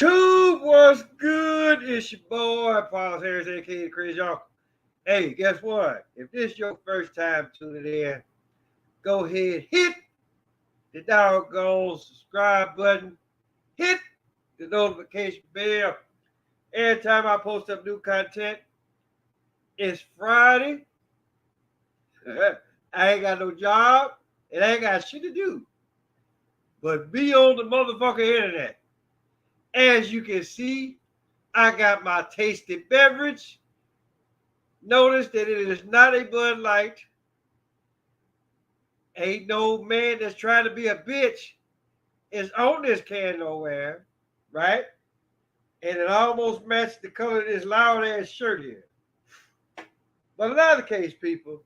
YouTube, what's good? It's your boy, Paul Harris, aka Crazy Uncle. Hey, guess what? If this is your first time tuning in, go ahead, hit the doggone subscribe button, hit the notification bell. Every time I post up new content, it's Friday. I ain't got no job, and I ain't got shit to do but be on the motherfucking internet. As you can see, I got my tasty beverage. Notice that it is not a Bud Light. Ain't no man that's trying to be a bitch is on this can nowhere, right? And it almost matched the color of this loud ass shirt here. But in either case, people,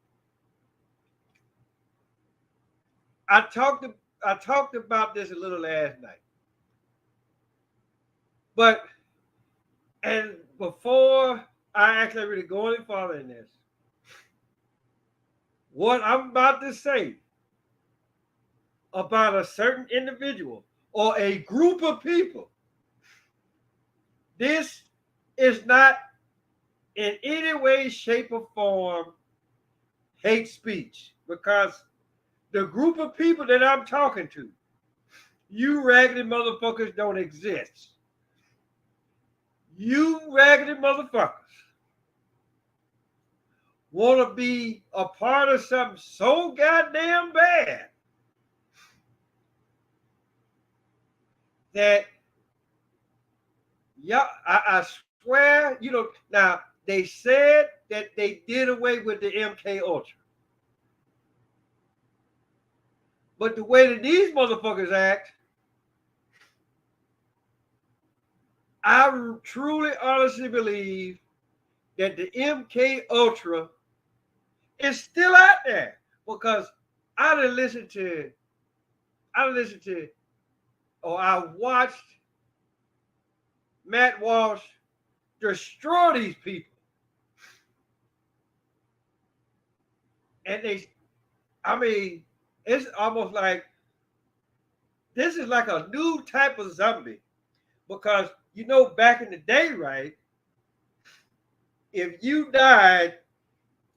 I talked about this a little last night. But and before I actually really go any further in this, what I'm about to say about a certain individual or a group of people, this is not in any way, shape, or form hate speech, because the group of people that I'm talking to, you raggedy motherfuckers don't exist. You raggedy motherfuckers want to be a part of something so goddamn bad that, yeah, I swear, now they said that they did away with the MK Ultra. But the way that these motherfuckers act, I truly, honestly believe that the MK Ultra is still out there, because I watched Matt Walsh destroy these people. And it's almost like this is like a new type of zombie, because back in the day, right? If you died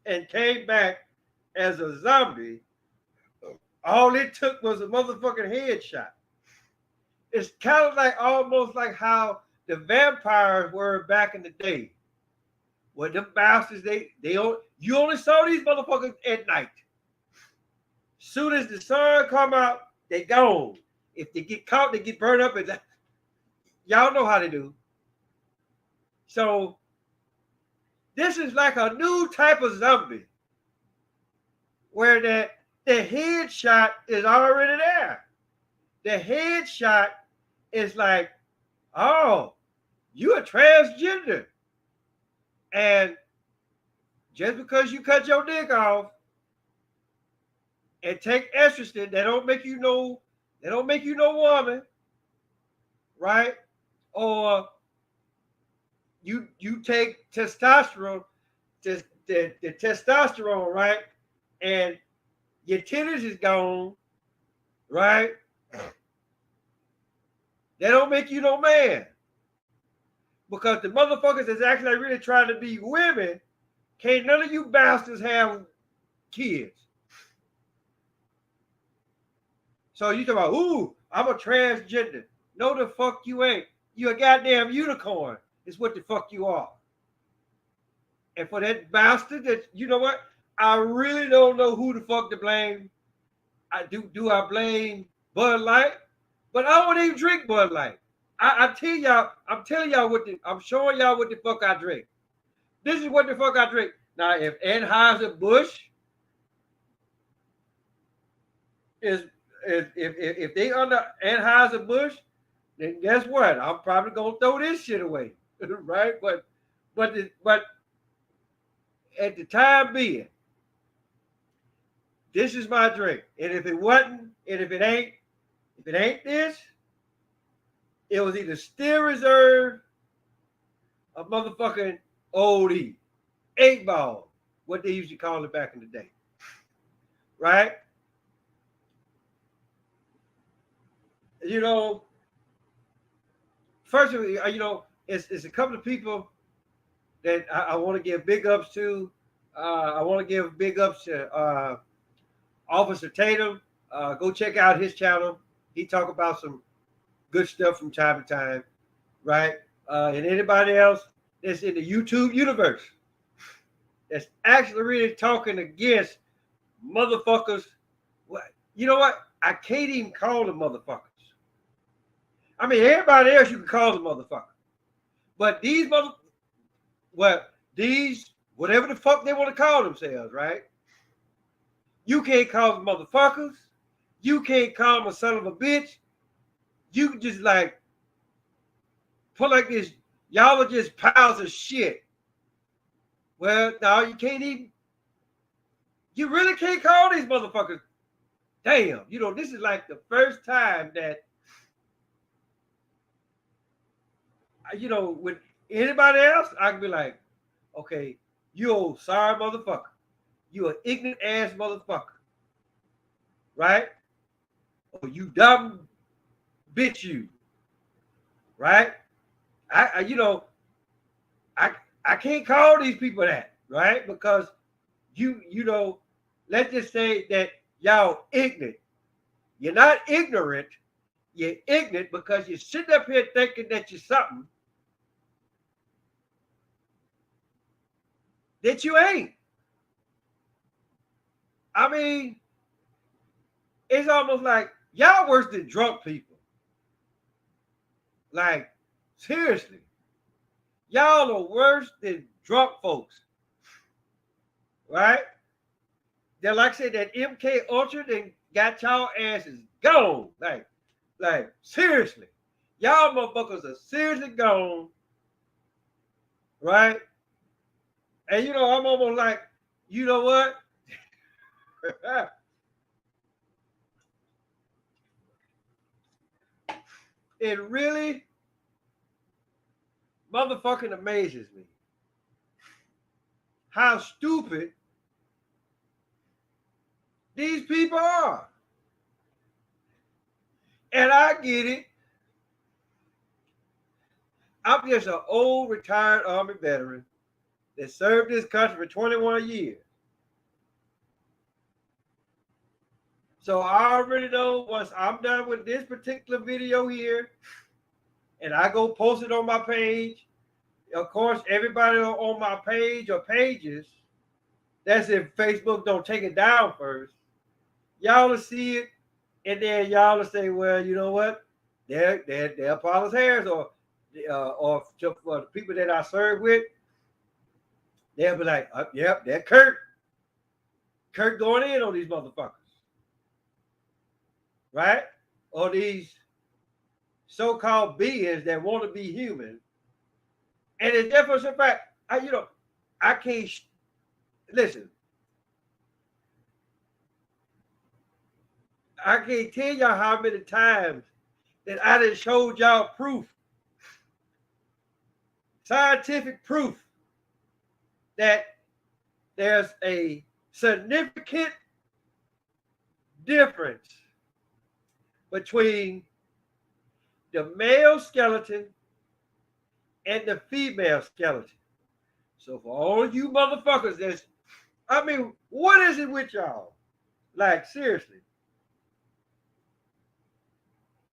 and came back as a zombie, all it took was a motherfucking headshot. It's kind of like almost like how the vampires were back in the day. Well, them bastards, you only saw these motherfuckers at night. Soon as the sun come out, they gone. If they get caught, they get burned up. And y'all know how they do. So this is like a new type of zombie, where the headshot is already there. The headshot is like, oh, you a transgender. And just because you cut your dick off and take estrogen, they don't make you no woman, right? Or you take testosterone, the testosterone, right? And your titties is gone, right? They don't make you no man. Because the motherfuckers that's actually really trying to be women, can't none of you bastards have kids. So you talk about, ooh, I'm a transgender. No, the fuck you ain't. You a goddamn unicorn is what the fuck you are. And for that bastard, that, you know what? I really don't know who the fuck to blame. I do blame Bud Light? But I don't even drink Bud Light. I'm telling y'all I'm showing y'all what the fuck I drink. This is what the fuck I drink. Now, if Anheuser-Busch if they under Anheuser-Busch, then guess what? I'm probably gonna throw this shit away, right? But at the time being, this is my drink. And if it wasn't, and if it ain't this, it was either Still Reserve or motherfucking Old E. 8-ball, what they used to call it back in the day. Right? first of all, it's a couple of people that I want to give big ups to. I want to give big ups to Officer Tatum. Go check out his channel. He talk about some good stuff from time to time, right? And anybody else that's in the YouTube universe that's actually really talking against motherfuckers. You know what? I can't even call them motherfuckers. I mean, everybody else you can call them motherfuckers. But these whatever the fuck they want to call themselves, right? You can't call them motherfuckers. You can't call them a son of a bitch. You can just like put like this. Y'all are just piles of shit. Well, no, you can't even. You really can't call these motherfuckers. Damn, this is like the first time that, with anybody else, I can be like, okay, you old sorry motherfucker. You an ignorant ass motherfucker. Right? Or you dumb bitch you. Right? I can't call these people that, right? Because let's just say that y'all ignorant. You're not ignorant. You're ignorant because you're sitting up here thinking that you're something that you ain't. I mean, it's almost like y'all worse than drunk people. Like, seriously. Y'all are worse than drunk folks. Right? They're like I said, that MK Ultra then got y'all asses gone. Like, seriously. Y'all motherfuckers are seriously gone. Right? And I'm almost like, you know what? It really motherfucking amazes me how stupid these people are. And I get it. I'm just an old retired Army veteran that served this country for 21 years. So I already know once I'm done with this particular video here and I go post it on my page, of course, everybody on my page or pages, that's if Facebook don't take it down first, y'all will see it and then y'all will say, well, you know what? They're Paula's hairs or for the people that I serve with, they'll be like, yep, that's Kurt. Kurt going in on these motherfuckers. Right? Or these so-called beings that want to be human. And it's definitely a fact. I can't listen. I can't tell y'all how many times that I done showed y'all proof, scientific proof, that there's a significant difference between the male skeleton and the female skeleton. So for all you motherfuckers what is it with y'all? Like, seriously.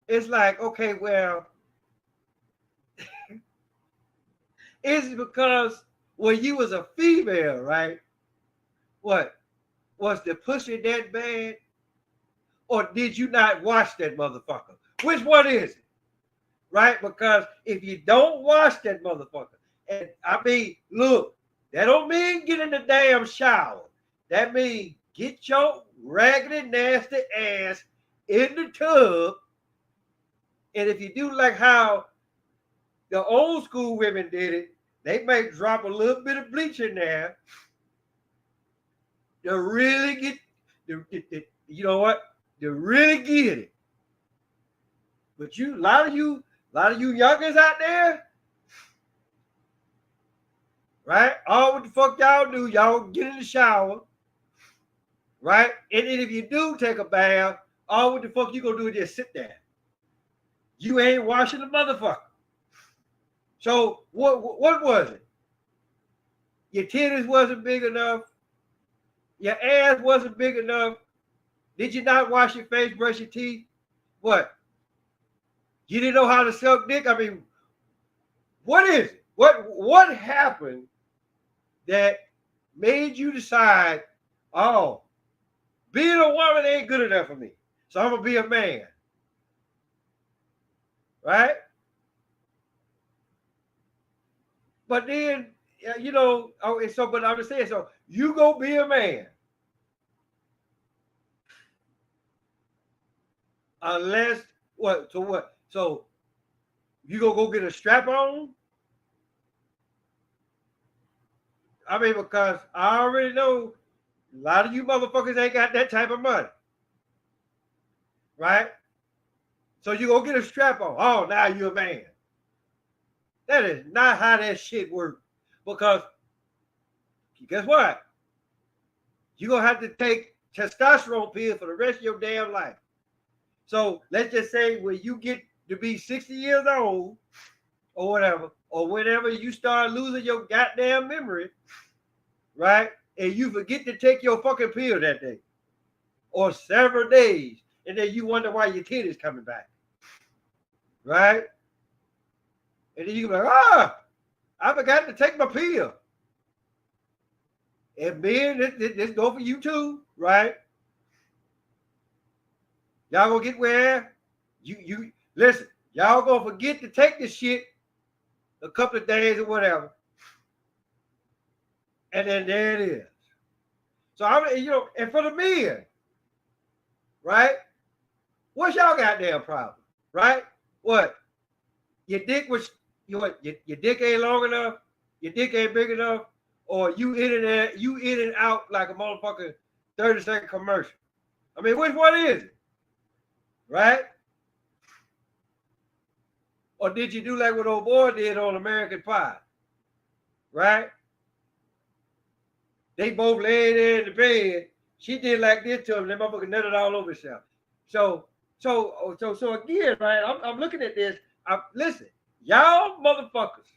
It's like, okay, well, is it because when you was a female, right? What? Was the pussy that bad? Or did you not watch that motherfucker? Which one is it? Right? Because if you don't watch that motherfucker, and I mean, look, that don't mean get in the damn shower. That means get your raggedy, nasty ass in the tub. And if you do like how the old school women did it, they may drop a little bit of bleach in there to really get, you know what? To really get it. But a lot of you youngers out there, right? All what the fuck y'all do, y'all get in the shower, right? And then if you do take a bath, all what the fuck you gonna do is just sit there. You ain't washing the motherfucker. So what was it? Your titties wasn't big enough. Your ass wasn't big enough. Did you not wash your face, brush your teeth? What? You didn't know how to suck dick? I mean, what is it? What happened that made you decide, oh, being a woman ain't good enough for me, so I'm gonna be a man, right? But then, you know, but I'm just saying, so you go be a man, unless what? So what? So you gonna go get a strap on? I mean, because I already know a lot of you motherfuckers ain't got that type of money, right? So you go get a strap on. Oh, now you're a man. That is not how that shit works. Because guess what? You're gonna have to take testosterone pills for the rest of your damn life. So let's just say when you get to be 60 years old or whatever, or whenever you start losing your goddamn memory, right? And you forget to take your fucking pill that day or several days, and then you wonder why your kid is coming back, right? And then you go like, I forgot to take my pill. And Ben, this go for you too, right? Y'all gonna get where you listen. Y'all gonna forget to take this shit a couple of days or whatever, and then there it is. So I'm, you know, and for the men, right? What's y'all goddamn problem, right? What? Your dick was your dick ain't long enough, your dick ain't big enough, or you in and out like a motherfucking 30-second commercial. I mean, which one is it? Right? Or did you do like what old boy did on American Pie? Right? They both laid there in the bed. She did like this to him. That motherfucker nutted all over himself. So again, right? I'm looking at this. Listen, y'all motherfuckers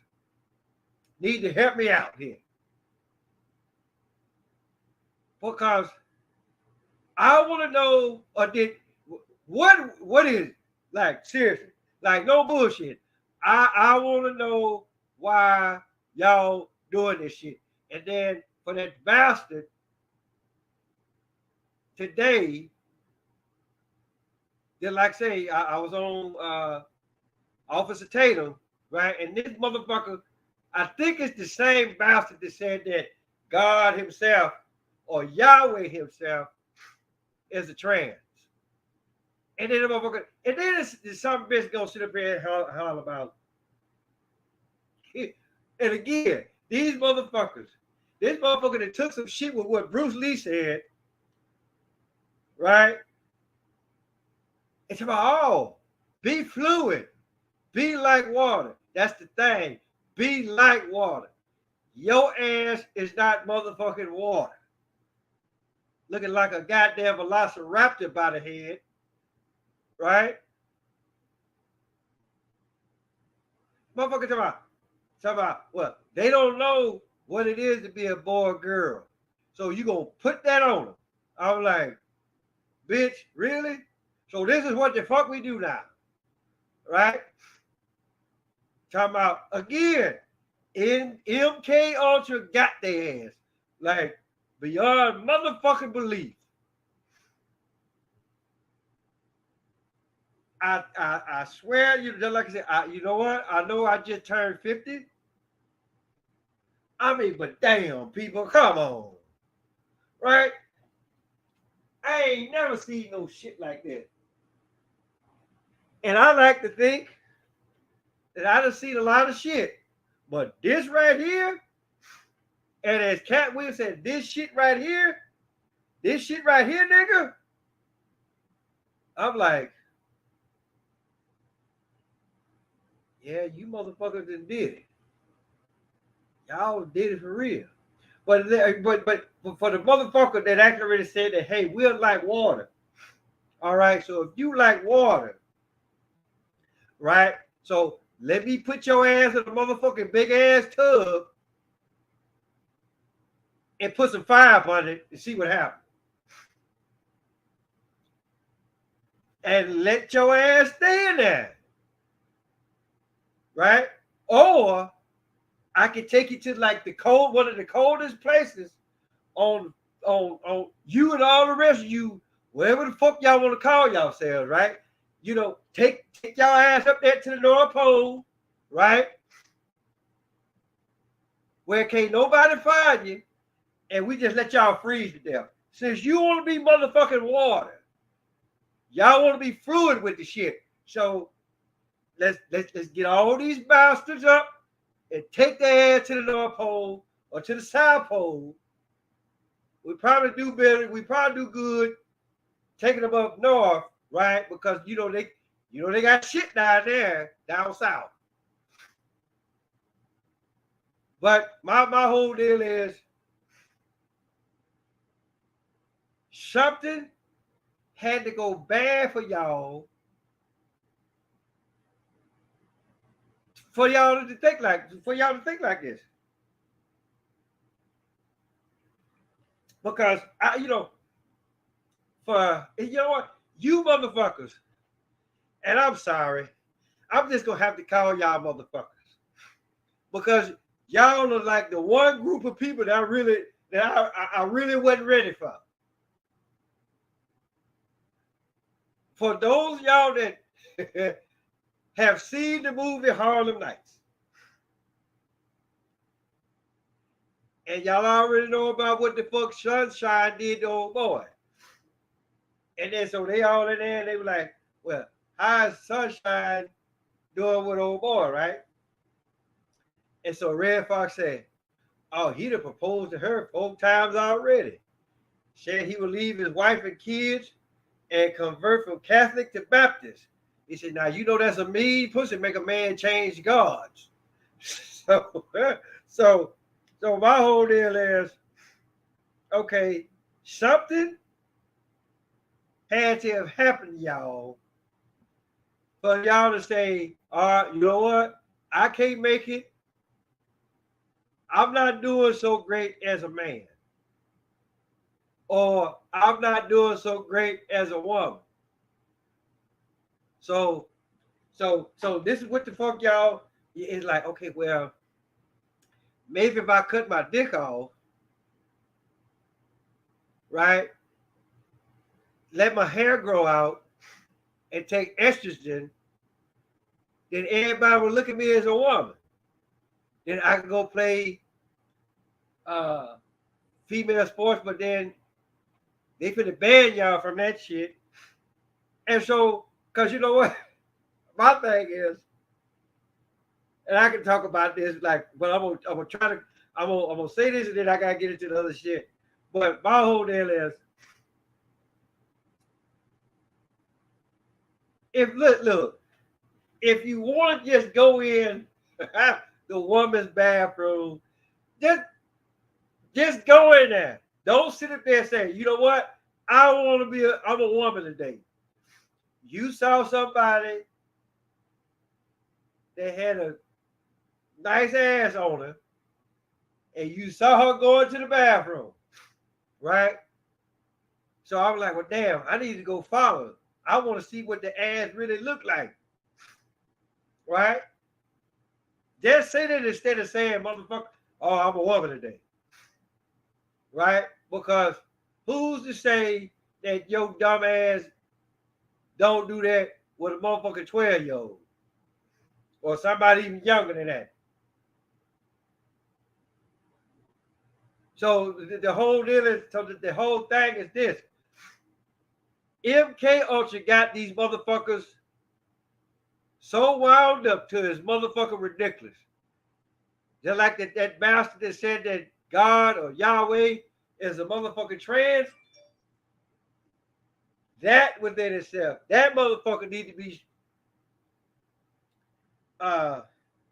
need to help me out here, because I want to know. What is it? Like, seriously, like, no bullshit. I want to know why y'all doing this shit. And then for that bastard today, then like I say, I was on Officer Tatum, right? And this motherfucker, I think it's the same bastard that said that God himself or Yahweh himself is a trans. And then the motherfucker, and then it's some bitch gonna sit up here and holler about it. And again, this motherfucker that took some shit with what Bruce Lee said, right? It's about, oh, be fluid, be like water. That's the thing. Be like water. Your ass is not motherfucking water. Looking like a goddamn velociraptor by the head, right? Motherfucker talking about what? They don't know what it is to be a boy or girl. So you gonna put that on them. I'm like, bitch, really? So this is what the fuck we do now, right? Talking about, again, in MK Ultra got their ass, like, beyond motherfucking belief. I swear, you know, like I said, you know what? I know I just turned 50. I mean, but damn, people, come on, right? I ain't never seen no shit like that. And I like to think that I done seen a lot of shit. But this right here, and as Cat Williams said, this shit right here, nigga, I'm like, yeah, you motherfuckers done did it. Y'all did it for real. But for the motherfucker that actually said that, hey, we're like water. All right, so if you like water, right? So let me put your ass in a motherfucking big ass tub and put some fire up on it and see what happens. And let your ass stay in there. Right? Or I can take you to like one of the coldest places on you and all the rest of you, wherever the fuck y'all want to call yourselves, right? You know, take y'all ass up there to the North Pole, right? Where can't nobody find you, and we just let y'all freeze to death. Since you want to be motherfucking water, y'all want to be fluid with the shit. So let's get all these bastards up and take their ass to the North Pole or to the South Pole. We probably do better. We probably do good taking them up north, right? Because they got shit down there, down south. But my whole deal is something had to go bad for y'all for y'all to think like this. Because what, you motherfuckers, and I'm sorry, I'm just gonna have to call y'all motherfuckers because y'all are like the one group of people that I really wasn't ready for. For those y'all that have seen the movie Harlem Nights, and y'all already know about what the fuck Sunshine did to old boy. And then so they all in there and they were like, well, how's Sunshine doing with old boy, right? And so Red Fox said, oh, he'd have proposed to her 4 times already. Said he would leave his wife and kids and convert from Catholic to Baptist. He said, now you know that's a mean pussy, make a man change gods. So my whole deal is, okay, something had to have happened to y'all for y'all to say, all right, you know what? I can't make it. I'm not doing so great as a man. Or I'm not doing so great as a woman. So this is what the fuck y'all, it's like, okay, well, maybe if I cut my dick off, right, let my hair grow out and take estrogen, then everybody will look at me as a woman. Then I can go play female sports, but then they finna ban y'all from that shit. And so, because you know what? My thing is, and I can talk about this, like, but I'm gonna say this and then I gotta get into the other shit. But my whole deal is, if you want to just go in the woman's bathroom, just go in there. Don't sit up there and say, you know what? I'm a woman today. You saw somebody that had a nice ass on her, and you saw her going to the bathroom, right? So I was like, well, damn, I need to go follow her. I want to see what the ass really look like, right? Just say that instead of saying, motherfucker, oh, I'm a woman today, right? Because who's to say that your dumb ass don't do that with a motherfucking 12-year-old or somebody even younger than that? So the whole deal is, the whole thing is this. MK Ultra got these motherfuckers so wound up to his motherfucking ridiculous. Just like that bastard that said that God or Yahweh is a motherfucking trans. That within itself, that motherfucker need to be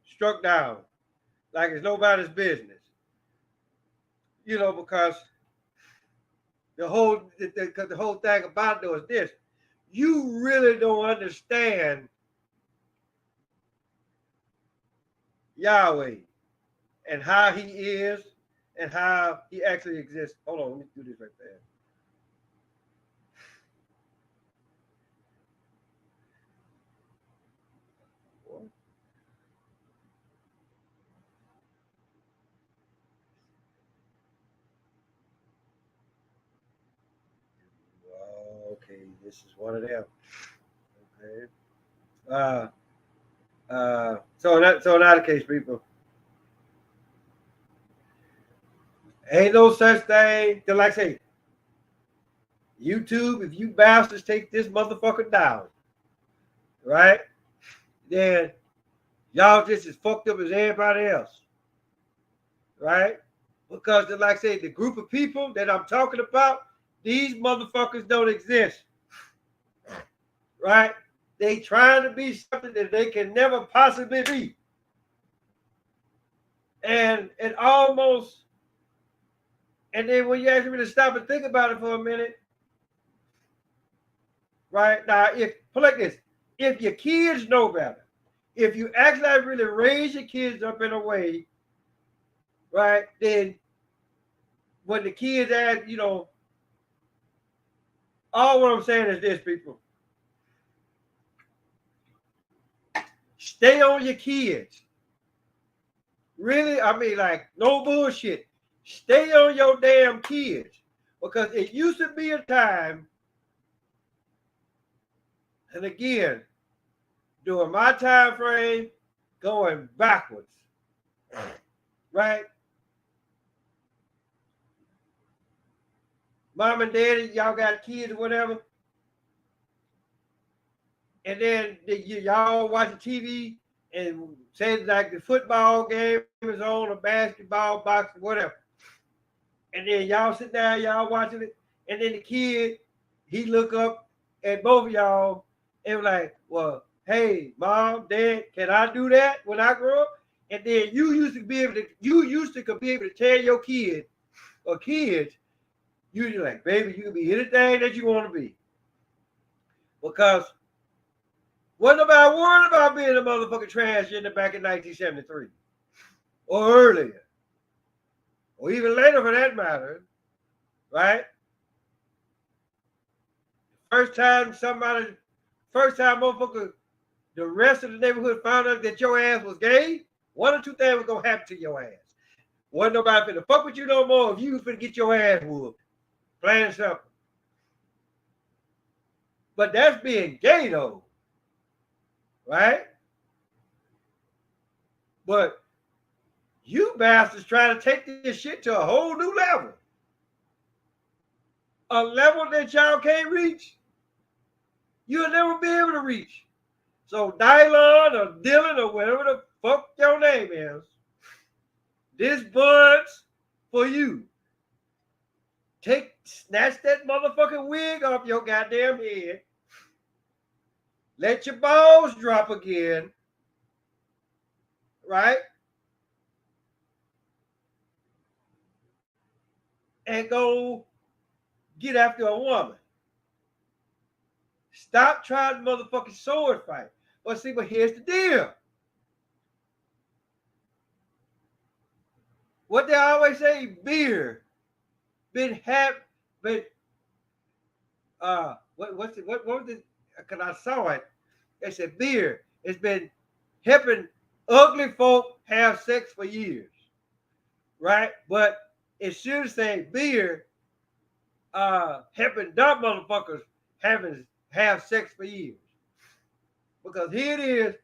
struck down like it's nobody's business. You know, because the whole thing about it is this. You really don't understand Yahweh and how he is and how he actually exists. Hold on, let me do this right there. Okay, this is one of them. Okay. So in that case, people, ain't no such thing. Like I say, YouTube, if you bastards take this motherfucker down, right? Then y'all just as fucked up as everybody else, right? Because like I say, the group of people that I'm talking about, these motherfuckers don't exist, right? They trying to be something that they can never possibly be. And almost, and then when you actually really stop and think about it for a minute, right? Now, if put like this, if your kids know better, if you actually really raise your kids up in a way, right, then when the kids ask, all what I'm saying is this, people. Stay on your kids. Really, I mean, like, no bullshit. Stay on your damn kids. Because it used to be a time, and again, during my time frame, going backwards. Right? Mom and daddy, y'all got kids or whatever. And then y'all watch the TV and say like the football game is on, or basketball, boxing, whatever. And then y'all sit down, y'all watching it, and then the kid, he look up at both of y'all and like, well, hey, mom, dad, can I do that when I grow up? And then you used to be able to tell your kid or kids, you're like, baby, you can be anything that you want to be. Because wasn't nobody worried about being a motherfucking transgender back in 1973 or earlier, or even later for that matter, right? First time motherfucker, the rest of the neighborhood found out that your ass was gay, one or two things was gonna happen to your ass. Wasn't nobody finna fuck with you no more if you was finna get your ass whooped. Plain and simple. But that's being gay though, right? But you bastards trying to take this shit to a whole new level. A level that y'all can't reach. You'll never be able to reach. So Dylon or Dylon or whatever the fuck your name is, this bud's for you. Snatch that motherfucking wig off your goddamn head. Let your balls drop again. Right? And go get after a woman. Stop trying to motherfucking sword fight. But here's the deal. What they always say, beer. What was it? Because I saw it. They said beer. It's been helping ugly folk have sex for years. Right? But it should say beer helping dumb motherfuckers have sex for years. Because here it is,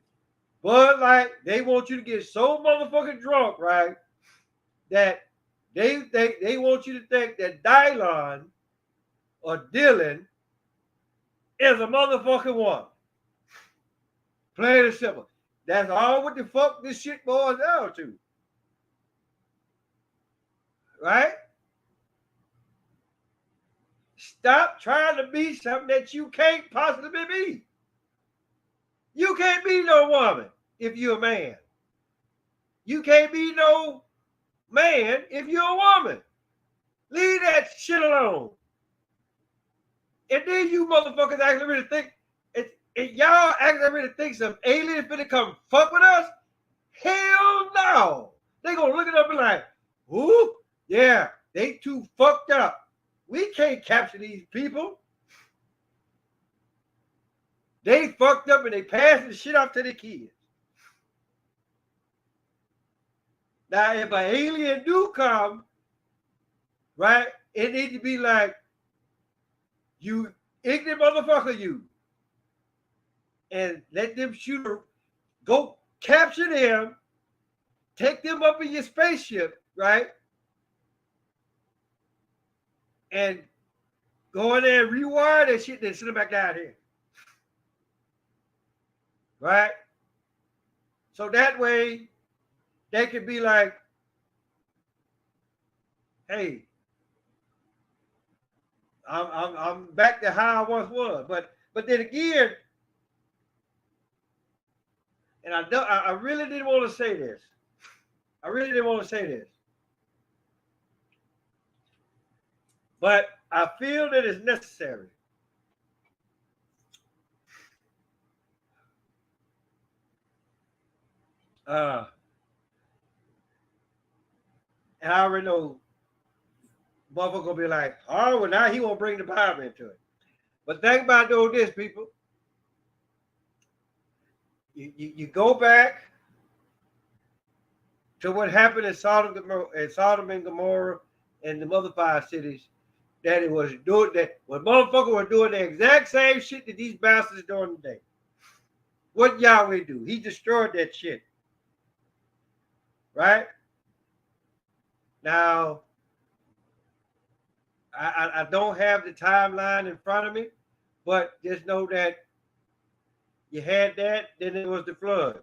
Bud Light, they want you to get so motherfucking drunk, right? That they want you to think that Dylon or Dylon is a motherfucking woman. Plain and simple. That's all what the fuck this shit boils down to. Right? Stop trying to be something that you can't possibly be. You can't be no woman if you're a man. You can't be no man if you're a woman. Leave that shit alone. And then you motherfuckers actually really think, if y'all actually really think some alien finna come fuck with us, Hell no. They gonna look it up and like, who? Yeah, they too fucked up. We can't capture these people. They fucked up and they passing the shit off to their kids. Now, if an alien do come, right, it needs to be like, you ignorant motherfucker, you. And let them shoot, go capture them, take them up in your spaceship, right? And go in there and rewire that shit, then send them back down here. Right? So that way, they could be like, hey, I'm back to how I once was. But then again, and I really didn't want to say this. I really didn't want to say this. But I feel that it's necessary. And I already know motherfucker gonna be like, oh, well, now he won't bring the Bible into it. But think about doing this, people. You go back to what happened in Sodom and Gomorrah and the other 5 cities, that it was doing that when motherfuckers were doing the exact same shit that these bastards are doing today. What Yahweh do? He destroyed that shit. Right? Now, I don't have the timeline in front of me, but just know that you had that, then it was the flood.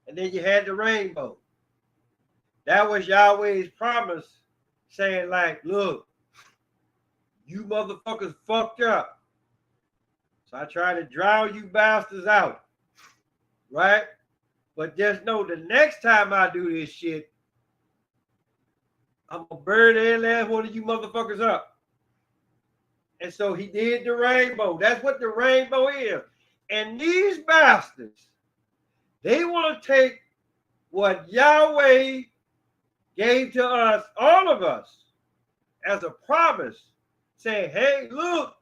And then you had the rainbow. That was Yahweh's promise saying like, look, you motherfuckers fucked up. So I try to drown you bastards out. Right? But just know the next time I do this shit, I'm going to burn every last one of you motherfuckers up. And so he did the rainbow. That's what the rainbow is. And these bastards, they want to take what Yahweh gave to us, all of us, as a promise, saying, hey, look,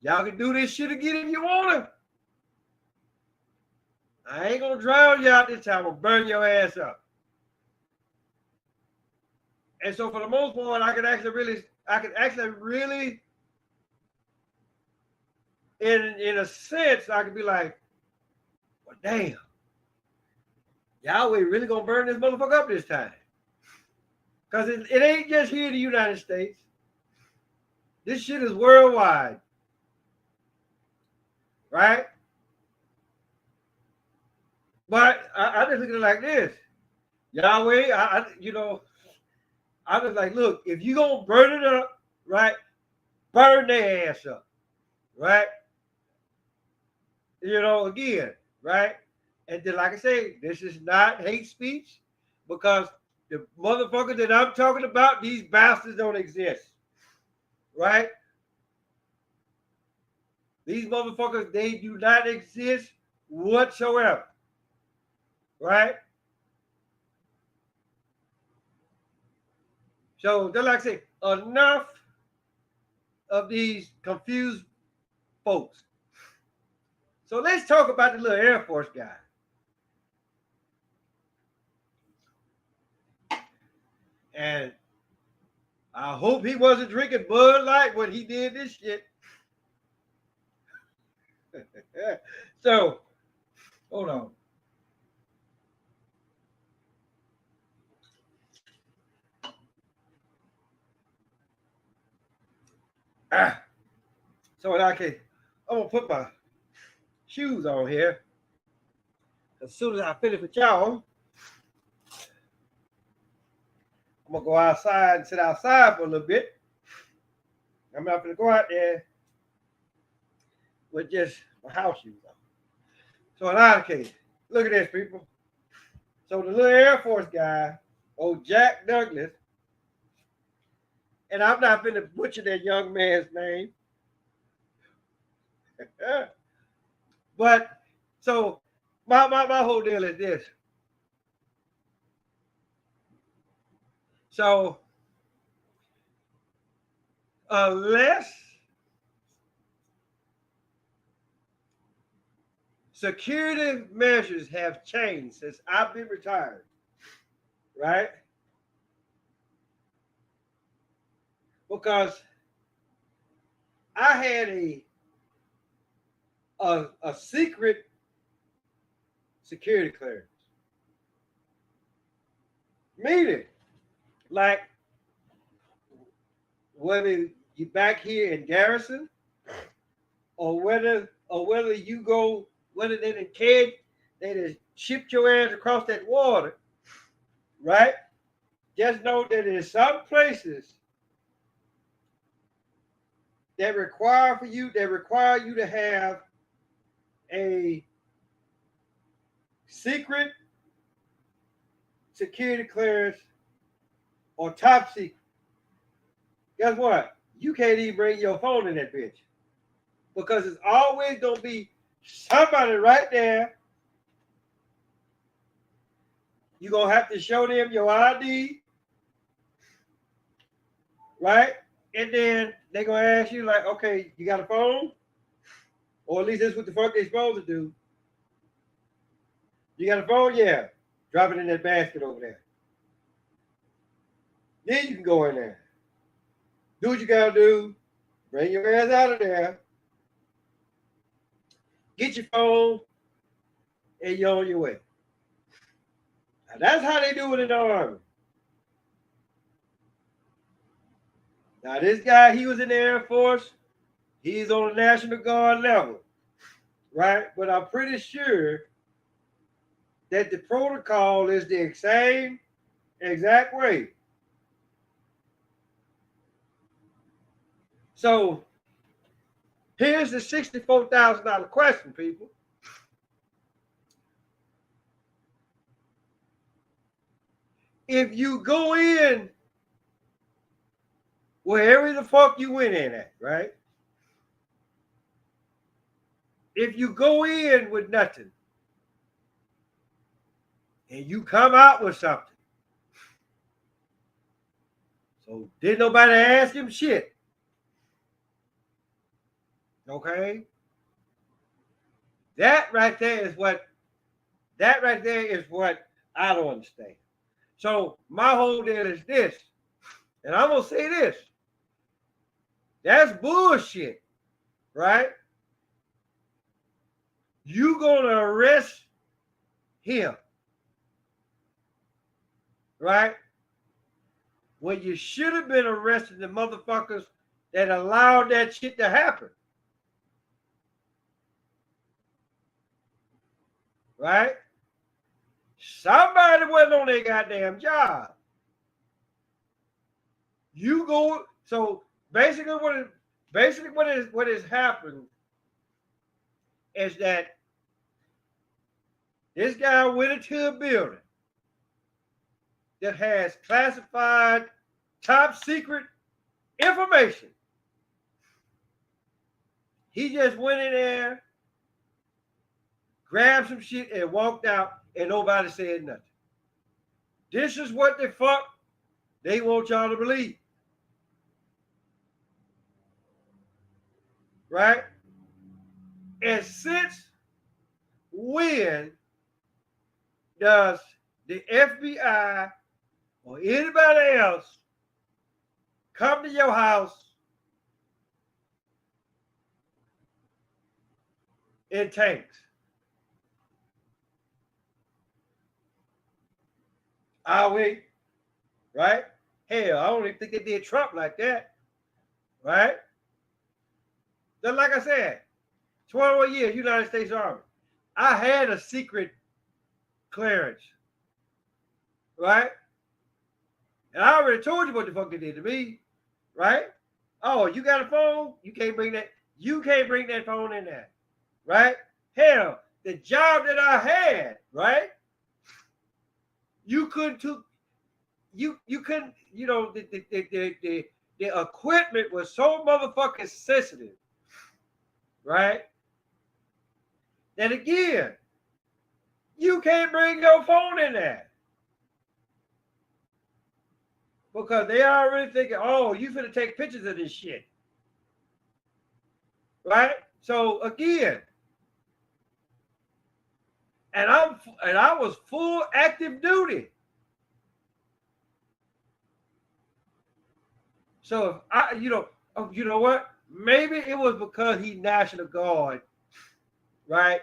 y'all can do this shit again if you want to. I ain't going to drown you out this time. I'm going to burn your ass up. And so for the most part, I can actually really, in a sense, I could be like, well, damn, Yahweh really gonna burn this motherfucker up this time. Because it ain't just here in the United States. This shit is worldwide. Right? But I just look at it like this. Yahweh, I was like, look, if you gonna burn it up, right, burn their ass up, right? Again, right? And then, like I say, this is not hate speech because the motherfuckers that I'm talking about, these bastards don't exist, right? These motherfuckers, they do not exist whatsoever, right? So, just like I say, enough of these confused folks. So let's talk about the little Air Force guy. And I hope he wasn't drinking Bud Light when he did this shit. So, hold on. So in that case, I'm going to put my shoes on here. As soon as I finish with y'all, I'm going to go outside and sit outside for a little bit. I'm not going to go out there with just my house shoes on. So in that case, look at this, people. So the little Air Force guy, old Jack Douglas, and I'm not going to butcher that young man's name. But so my whole deal is this. So unless security measures have changed since I've been retired, right? Because I had a secret security clearance. Meaning, like whether you back here in Garrison or whether you go whether they done shipped your ass across that water, right? Just know that in some places that require you to have a secret security clearance or top secret. Guess what? You can't even bring your phone in that bitch because it's always gonna be somebody right there. You're gonna have to show them your ID, right? And then they're gonna ask you, like, okay, you got a phone? Or at least that's what the fuck they supposed to do. You got a phone? Yeah. Drop it in that basket over there. Then you can go in there. Do what you gotta do. Bring your ass out of there. Get your phone, and you're on your way. Now, that's how they do it in the Army. Now, this guy, he was in the Air Force. He's on the National Guard level, right? But I'm pretty sure that the protocol is the same exact way. So here's the $64,000 question, people. If you go in wherever the fuck you went in at, right? If you go in with nothing and you come out with something, so didn't nobody ask him shit, okay? That right there is what I don't understand. So my whole deal is this, and I'm gonna say this. That's bullshit, right? You gonna arrest him, right? When you should have been arresting the motherfuckers that allowed that shit to happen. Right? Somebody wasn't on their goddamn job. You go, so basically what has happened is that this guy went into a building that has classified top secret information. He just went in there, grabbed some shit, and walked out, and nobody said nothing. This is what the fuck they want y'all to believe. Right? And since when does the FBI or anybody else come to your house in tanks? Are we? Right? Hell, I don't even think they did Trump like that. Right? Then, like I said, 21 years, United States Army. I had a secret clearance. Right? And I already told you what the fuck they did to me. Right? Oh, you got a phone? You can't bring that phone in there. Right? Hell, the job that I had, right? You couldn't, the equipment was so motherfucking sensitive, right? That again, you can't bring your phone in there. Because they already thinking, oh, you finna take pictures of this shit. Right? So again, and I was full active duty. So if I, you know what? Maybe it was because he National Guard, right?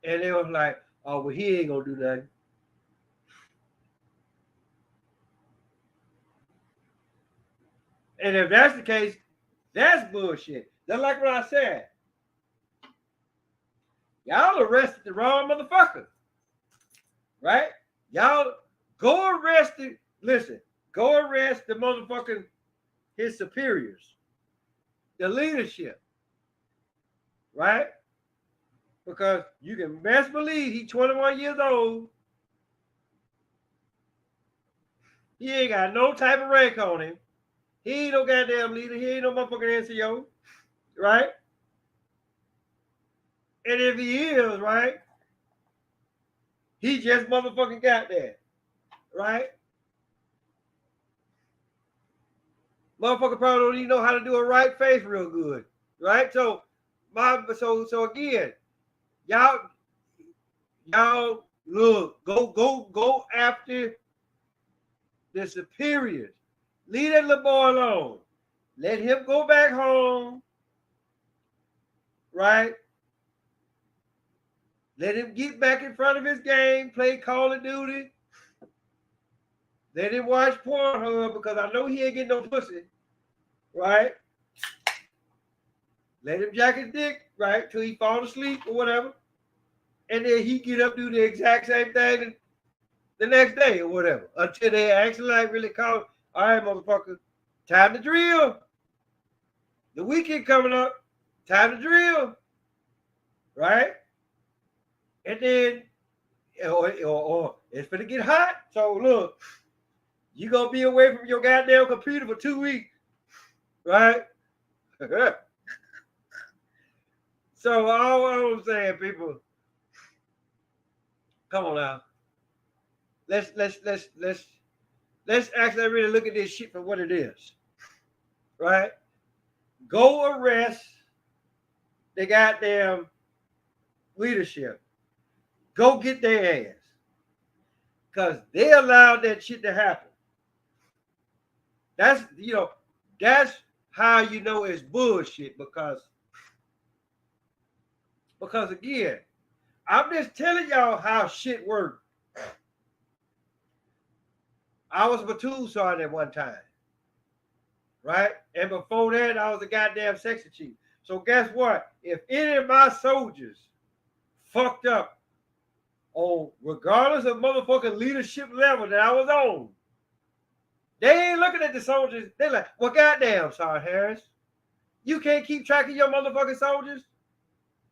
And it was like, oh, well, he ain't gonna do nothing. And if that's the case, that's bullshit. That's like what I said. Y'all arrested the wrong motherfucker, right? Y'all go arrest it. Listen, go arrest the motherfucking his superiors, the leadership, right? Because you can best believe he's 21 years old. He ain't got no type of rank on him. He ain't no goddamn leader. He ain't no motherfucking NCO, right? And if he is, right, he just motherfucking got there, right? Motherfucker probably don't even know how to do a right face real good, right? So again, y'all look, go after the superiors. Leave that little boy alone. Let him go back home, right? Let him get back in front of his game, play Call of Duty. Let him watch Pornhub because I know he ain't getting no pussy, right? Let him jack his dick, right, till he fall asleep or whatever. And then he get up, do the exact same thing the next day or whatever. Until they actually like really call, all right, motherfucker, time to drill. The weekend coming up, time to drill, right? And then, or it's gonna get hot. So look, you gonna be away from your goddamn computer for 2 weeks, right? So all I'm saying, people, come on now. Let's actually really look at this shit for what it is, right? Go arrest the goddamn leadership. Go get their ass. Because they allowed that shit to happen. That's how you know it's bullshit because again, I'm just telling y'all how shit works. I was a platoon sergeant at one time, right? And before that, I was a goddamn section chief. So guess what? If any of my soldiers fucked up on regardless of motherfucking leadership level that I was on, they ain't looking at the soldiers. They're like, well, goddamn, Sergeant Harris, you can't keep track of your motherfucking soldiers,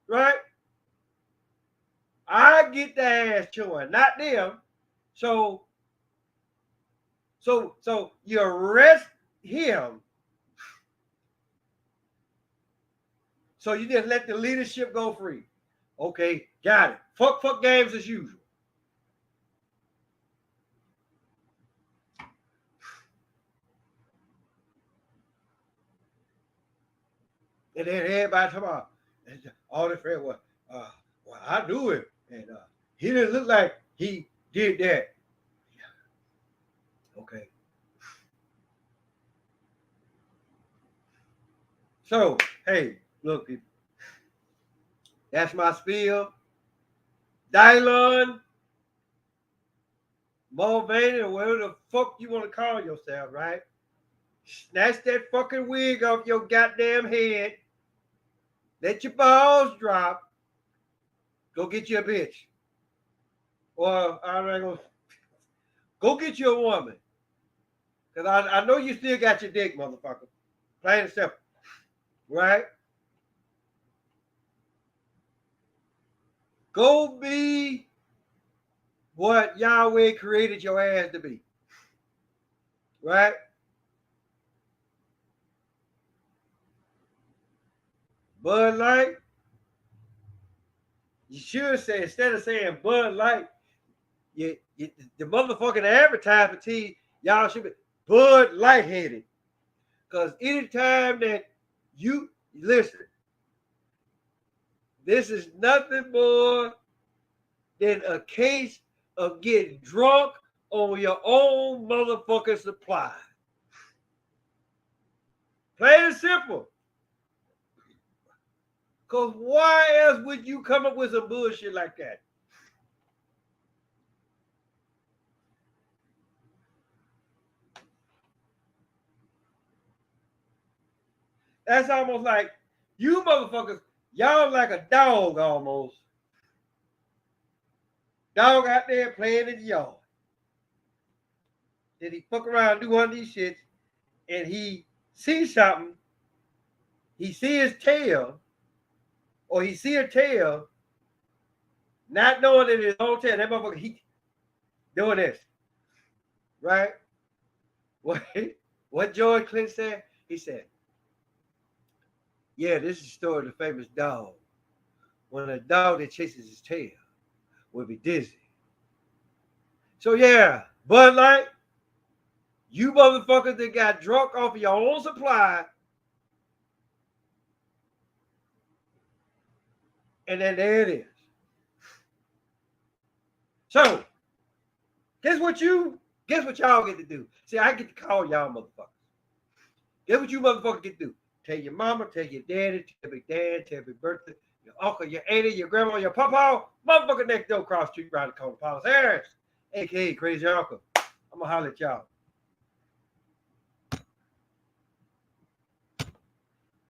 right? I get the ass chewing, not them. So you arrest him. So you just let the leadership go free. Okay, got it. Fuck games as usual. And then everybody talking about all the friends. Well, I do it, and he didn't look like he did that. Okay. So hey, look, people, that's my spiel. Dylon, Mulvaney, or whatever the fuck you want to call yourself, right? Snatch that fucking wig off your goddamn head. Let your balls drop. Go get you a bitch. Or I'm not gonna go get you a woman. Because I know you still got your dick, motherfucker. Plain and simple. Right? Go be what Yahweh created your ass to be. Right? Bud Light. You should say, instead of saying Bud Light, the motherfucking advertisement team, y'all should be Bud lightheaded. Because anytime that you listen, this is nothing more than a case of getting drunk on your own motherfucking supply. Plain and simple. Because why else would you come up with some bullshit like that? That's almost like you motherfuckers, y'all like a dog almost. Dog out there playing in the yard. Then he fuck around, do one of these shits, and he sees something. He see his tail, or he see a tail, not knowing that it's his own tail. That motherfucker, he doing this, right? What George Clinton said? He said, "Yeah, this is the story of the famous dog. When a dog that chases his tail will be dizzy." So yeah, Bud Light, you motherfuckers that got drunk off of your own supply, and then there it is. So guess what y'all get to do? See, I get to call y'all motherfuckers. Guess what you motherfuckers get to do? Tell your mama, tell your daddy, tell your dad, tell your birthday, your uncle, your auntie, your grandma, your papa, motherfucker next door, cross street, around the corner, Paul's Harris, aka Crazy Uncle. I'm gonna holler at y'all.